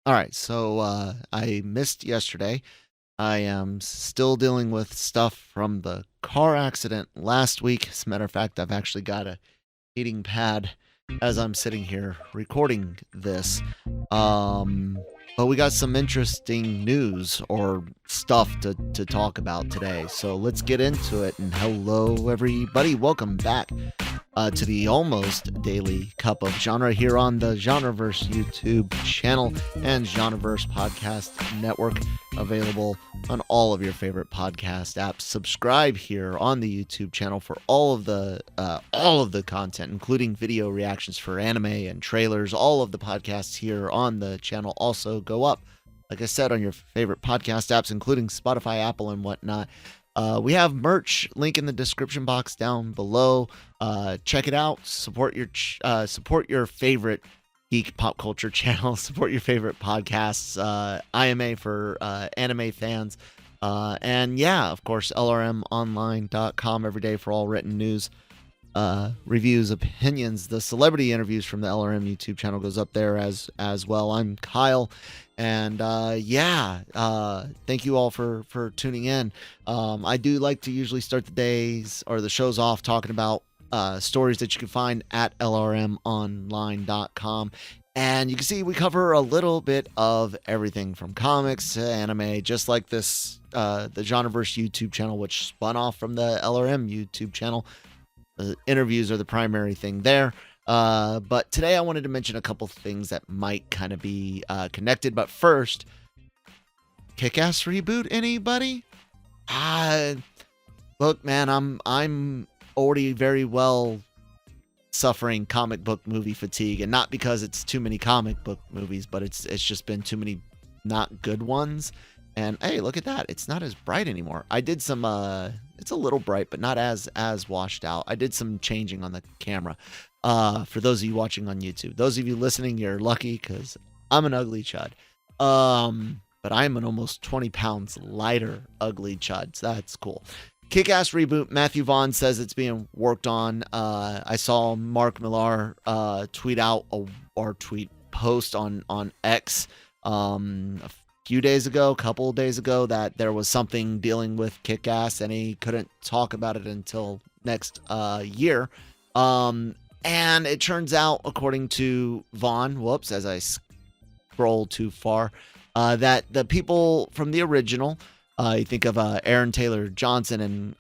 All right, so I missed yesterday. I am still dealing with stuff from the car accident last week. As a matter of fact, I've actually got a heating pad as I'm sitting here recording this. Um, but we got some interesting news or stuff to talk about today. So let's get into it. And hello, everybody. Welcome back to the almost daily cup of genre here on the Genreverse YouTube channel and Genreverse Podcast Network, available on all of your favorite podcast apps. Subscribe here on the YouTube channel for all of the content, including video reactions for anime and trailers. All of the podcasts here on the channel also go up, like I said, on your favorite podcast apps, including Spotify, Apple, and whatnot. We have merch, link in the description box down below. Check it out. Support your favorite geek pop culture channel. Support your favorite podcasts. IMA for anime fans. And yeah, of course, LRMonline.com every day for all written news, reviews, opinions. The celebrity interviews from the LRM YouTube channel goes up there as well. I'm Kyle. And thank you all for tuning in. I do like to usually start the days or the shows off talking about stories that you can find at lrmonline.com. And you can see we cover a little bit of everything from comics to anime, just like this, the Genreverse YouTube channel, which spun off from the LRM YouTube channel. The interviews are the primary thing there. But today I wanted to mention a couple things that might kind of be connected. But first, Kick-Ass reboot, anybody? Look, man, I'm already very well suffering comic book movie fatigue, and not because it's too many comic book movies, but it's just been too many not good ones. And hey, look at that. It's not as bright anymore. I did some it's a little bright, but not as washed out. I did some changing on the camera. For those of you watching on YouTube. Those of you listening, you're lucky because I'm an ugly chud. But I'm an almost 20 pounds lighter ugly chud. So that's cool. Kick-Ass reboot. Matthew Vaughn says it's being worked on. I saw Mark Millar tweet post on X a few days ago, couple of days ago, that there was something dealing with Kick-Ass and he couldn't talk about it until next year. And it turns out, according to Vaughn, as I scroll too far, that the people from the original, you think of Aaron Taylor Johnson and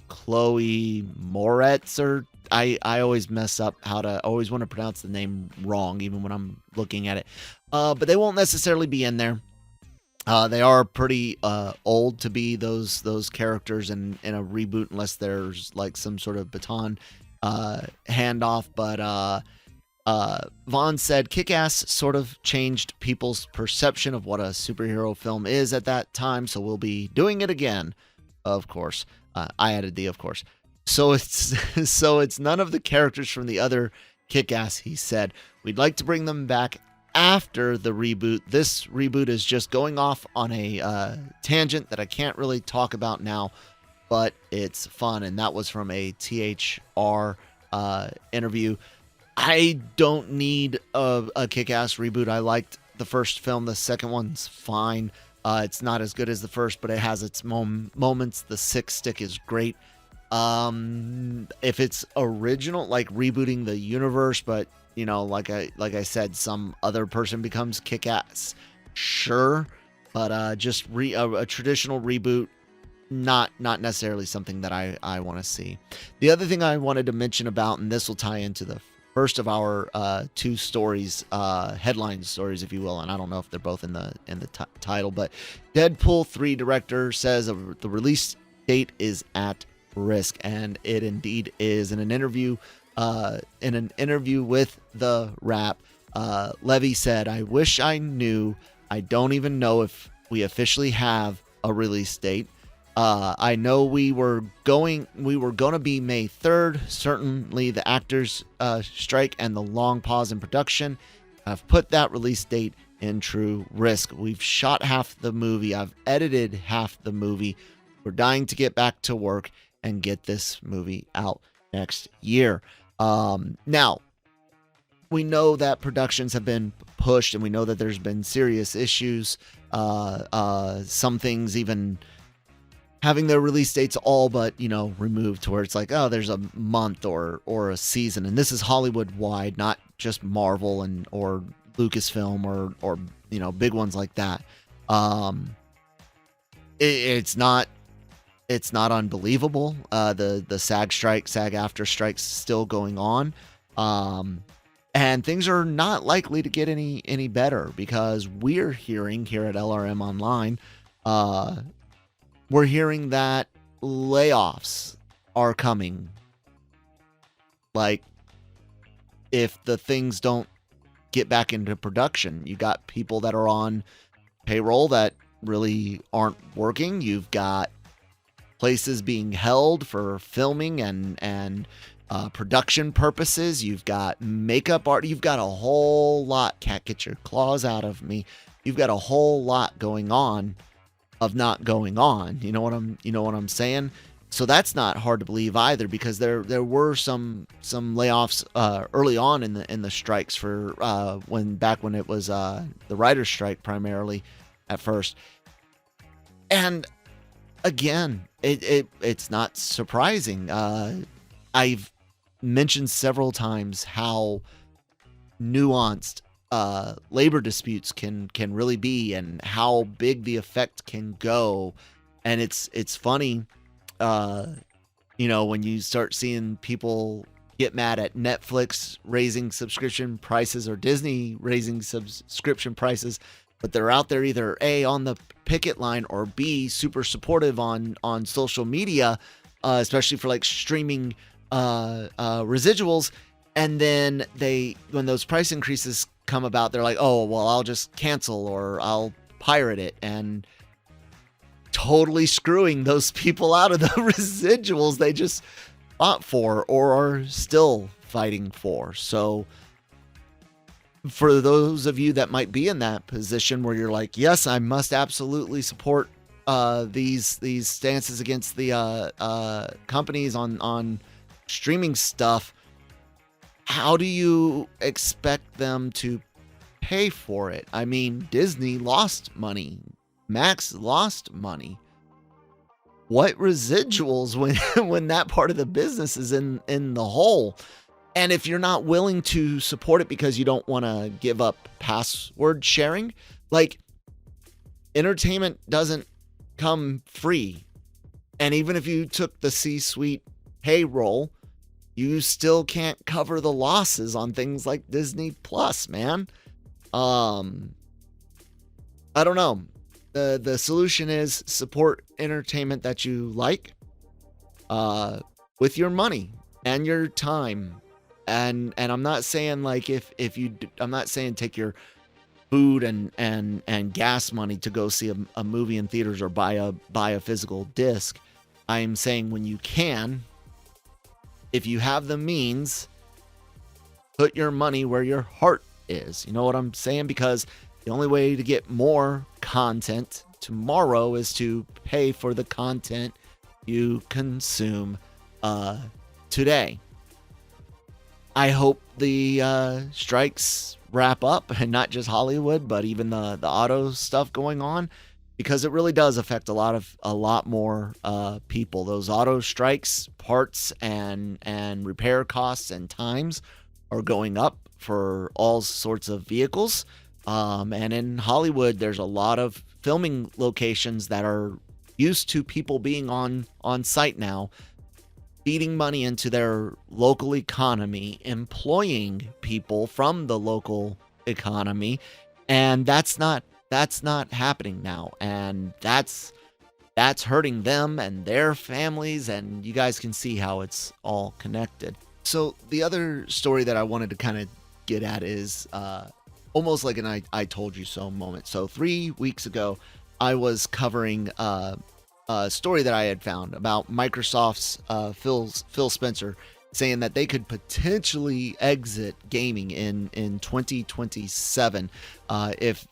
Chloe Moretz, or I always mess up always want to pronounce the name wrong, even when I'm looking at it. But they won't necessarily be in there. They are pretty old to be those characters in a reboot, unless there's like some sort of baton handoff. But Vaughn said Kick-Ass sort of changed people's perception of what a superhero film is at that time, so we'll be doing it again. Of course, I added the of course. So it's none of the characters from the other Kick-Ass. He said we'd like to bring them back after the reboot. This reboot is just going off on a tangent that I can't really talk about now, but it's fun. And that was from a THR interview. I don't need a Kick-Ass reboot. I liked the first film. The second one's fine. It's not as good as the first, but it has its moments. The Six Stick is great. If it's original, like rebooting the universe, but you know, like I said, some other person becomes Kick-Ass, sure, but just a traditional reboot, not necessarily something that I want to see. The other thing I wanted to mention about, and this will tie into the first of our two stories, headline stories, if you will, and I don't know if they're both in the title, but Deadpool 3 director says the release date is at risk, and it indeed is. In an interview with The Wrap, Levy said, "I wish I knew. I don't even know if we officially have a release date. I know we were going to be May 3rd. Certainly the actors strike and the long pause in production have put that release date in true risk. We've shot half the movie. I've edited half the movie. We're dying to get back to work and get this movie out next year." Now, we know that productions have been pushed, and we know that there's been serious issues. Some things even having their release dates all but, removed, to where it's like, oh, there's a month or a season. And this is Hollywood wide, not just Marvel or Lucasfilm or big ones like that. It's not unbelievable. The SAG-AFTRA strike's still going on. And things are not likely to get any better, because we're hearing here at LRM Online, we're hearing that layoffs are coming. Like, if the things don't get back into production, you got people that are on payroll that really aren't working. You've got places being held for filming and production purposes. You've got makeup art. You've got a whole lot. Cat, get your claws out of me. You've got a whole lot going on of not going on. You know what I'm saying? So that's not hard to believe either, because there were some layoffs early on in the strikes for when it was the writer's strike primarily at first. And again, it's not surprising. I've mentioned several times how nuanced labor disputes can really be, and how big the effect can go. And it's funny, when you start seeing people get mad at Netflix raising subscription prices or Disney raising subscription prices, but they're out there either A, on the picket line, or B, super supportive on social media, especially for like streaming residuals. And then when those price increases come about, they're like, oh, well, I'll just cancel or I'll pirate it, and totally screwing those people out of the residuals they just fought for or are still fighting for. So for those of you that might be in that position where you're like, yes, I must absolutely support these stances against the companies on streaming stuff, how do you expect them to pay for it? I mean, Disney lost money. Max lost money. What residuals when that part of the business is in the hole? And if you're not willing to support it because you don't want to give up password sharing, like, entertainment doesn't come free. And even if you took the C-suite payroll, you still can't cover the losses on things like Disney Plus, man. I don't know. The solution is support entertainment that you like, with your money and your time. And I'm not saying like I'm not saying take your food and gas money to go see a movie in theaters or buy a physical disc. I'm saying when you can, if you have the means, put your money where your heart is. You know what I'm saying? Because the only way to get more content tomorrow is to pay for the content you consume today. I hope the strikes wrap up, and not just Hollywood, but even the auto stuff going on, because it really does affect a lot more people. Those auto strikes, parts and repair costs and times are going up for all sorts of vehicles. And in Hollywood, there's a lot of filming locations that are used to people being on site now, feeding money into their local economy, employing people from the local economy, and that's not happening now, and that's hurting them and their families, and you guys can see how it's all connected. So the other story that I wanted to kind of get at is almost like an I told you so moment. So 3 weeks ago, I was covering a story that I had found about Microsoft's Phil Spencer saying that they could potentially exit gaming in 2027 if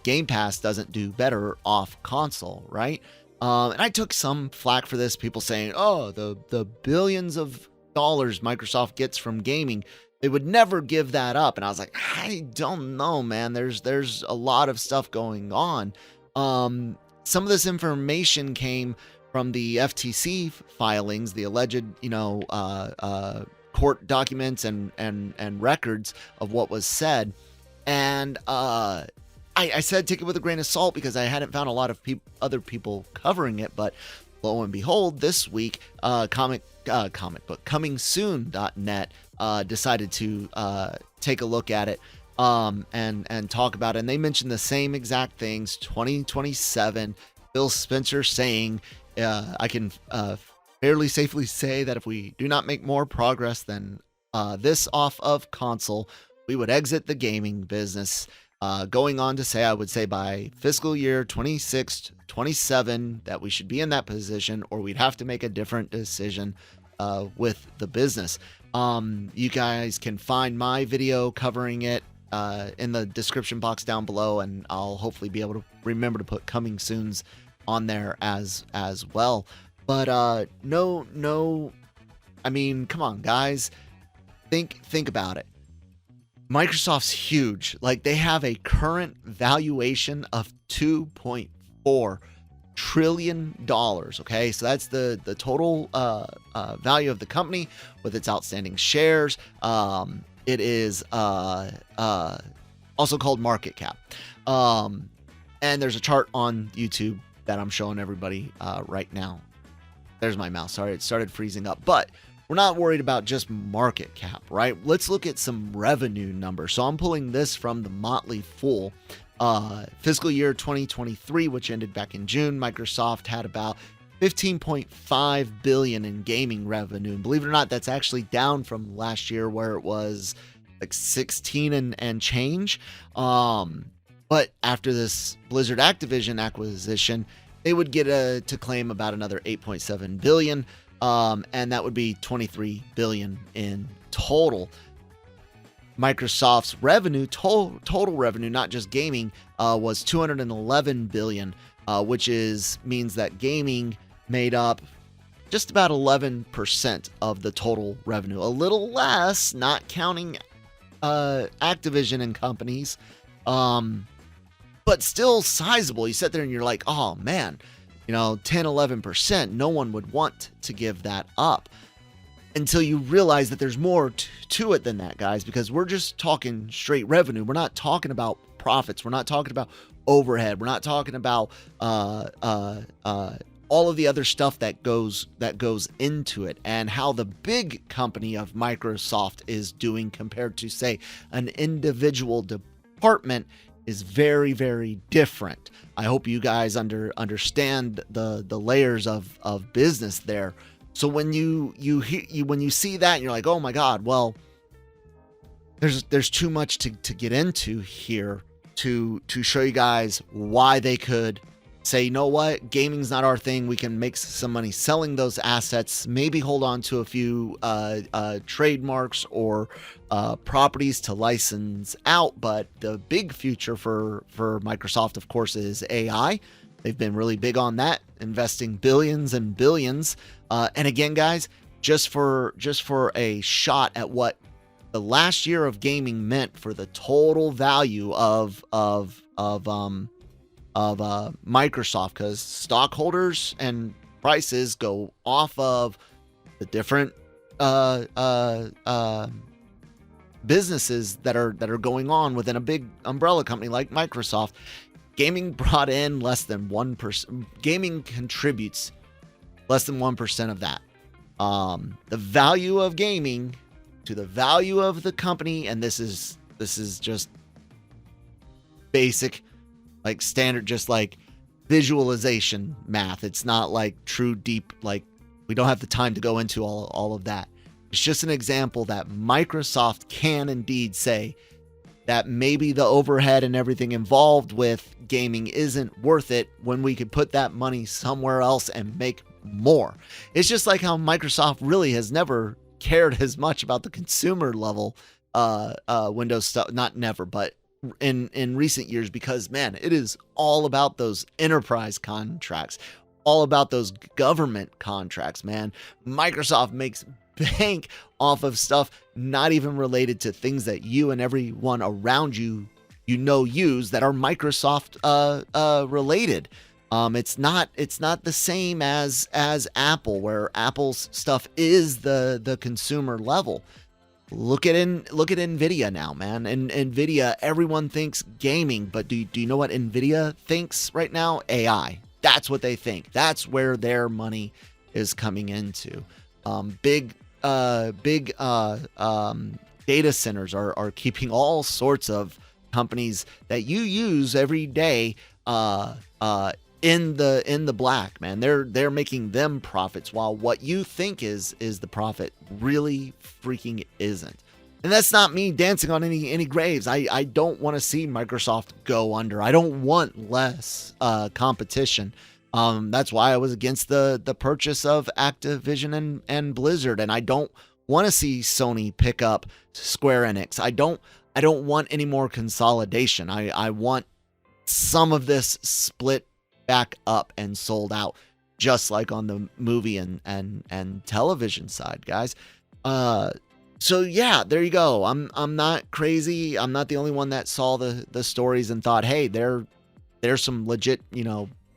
Game Pass doesn't do better off console, right? And I took some flack for this, people saying, oh, the billions of dollars Microsoft gets from gaming, They would never give that up. And I was like, I don't know, man. There's a lot of stuff going on. Some of this information came from the FTC filings, the alleged, court documents and records of what was said. And I said take it with a grain of salt because I hadn't found a lot of other people covering it. But lo and behold, this week, comic book comingsoon.net decided to take a look at it and talk about it. And they mentioned the same exact things. 2027, Phil Spencer saying, I can fairly safely say that if we do not make more progress than this off of console, we would exit the gaming business. Going on to say, I would say by fiscal year 26, 27, that we should be in that position, or we'd have to make a different decision with the business. You guys can find my video covering it in the description box down below, and I'll hopefully be able to remember to put coming soons on there as well. But no, I mean, come on, guys, think about it. Microsoft's huge. Like, they have a current valuation of $2.4 trillion. Okay, so that's the total value of the company with its outstanding shares. It is also called market cap. And there's a chart on YouTube that I'm showing everybody right now. There's my mouse. Sorry, it started freezing up. But we're not worried about just market cap, right? Let's look at some revenue numbers. So I'm pulling this from the Motley Fool. Fiscal year 2023, which ended back in June, Microsoft had about $15.5 billion in gaming revenue. And believe it or not, that's actually down from last year where it was like 16 and change. But after this Blizzard Activision acquisition, they would get to claim about another $8.7 billion. And that would be $23 billion in total. Microsoft's revenue, total revenue, not just gaming, was $211 billion, which means that gaming made up just about 11% of the total revenue. A little less, not counting Activision and companies, but still sizable. You sit there and you're like, oh man, 10-11%, no one would want to give that up, until you realize that there's more to it than that, guys, because we're just talking straight revenue. We're not talking about profits. We're not talking about overhead. We're not talking about all of the other stuff that goes into it, and how the big company of Microsoft is doing compared to, say, an individual department is very, very different. I hope you guys understand the layers of business there. So when you see that, and you're like, oh my God, well, there's too much to get into here to show you guys why they could say, you know what, gaming's not our thing. We can make some money selling those assets, maybe hold on to a few trademarks or properties to license out. But the big future for Microsoft, of course, is AI. They've been really big on that, investing billions and billions. And again, guys, just for a shot at what the last year of gaming meant for the total value of Microsoft, because stockholders and prices go off of the different businesses that are going on within a big umbrella company like Microsoft. Gaming brought in less than 1%. Gaming contributes less than 1% of that. The value of gaming to the value of the company, and this is just basic, like standard, just like visualization math. It's not like true deep, like we don't have the time to go into all of that. It's just an example that Microsoft can indeed say that maybe the overhead and everything involved with gaming isn't worth it when we could put that money somewhere else and make more. It's just like how Microsoft really has never cared as much about the consumer level Windows stuff. Not never, but in recent years, because man, it is all about those enterprise contracts, all about those government contracts, man. Microsoft makes bank off of stuff not even related to things that you and everyone around you use that are Microsoft related. It's not the same as Apple, where Apple's stuff is the consumer level. Look at Nvidia now, man. And Nvidia, everyone thinks gaming, but do you know what Nvidia thinks right now? AI. That's what they think. That's where their money is coming into. Big data centers are keeping all sorts of companies that you use every day in the black, man. They're making them profits, while what you think is the profit really freaking isn't. And that's not me dancing on any graves. I don't want to see Microsoft go under. I don't want less competition. That's why I was against the purchase of Activision and Blizzard, and I don't want to see Sony pick up Square Enix. I don't want any more consolidation. I want some of this split back up and sold out, just like on the movie and television side, guys. So yeah, there you go. I'm not crazy. I'm not the only one that saw the stories and thought, hey, there's some legit,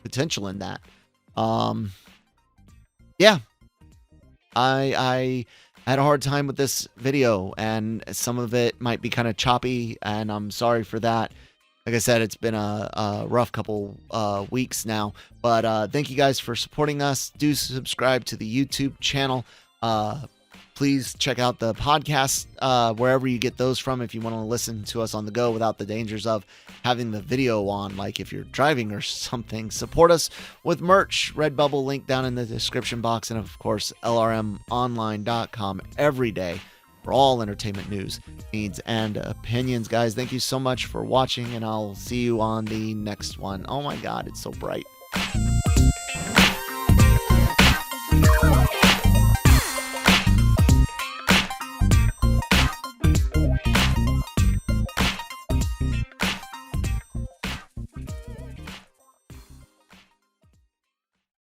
potential in that. Yeah, I had a hard time with this video, and some of it might be kind of choppy, and I'm sorry for that. Like I said, it's been a rough couple weeks now, but thank you guys for supporting us. Do subscribe to the YouTube channel. Please check out the podcast wherever you get those from if you want to listen to us on the go without the dangers of having the video on, like if you're driving or something. Support us with merch. Redbubble link down in the description box, and of course lrmonline.com every day for all entertainment news, needs, and opinions. Guys, thank you so much for watching, and I'll see you on the next one. Oh my god, it's so bright.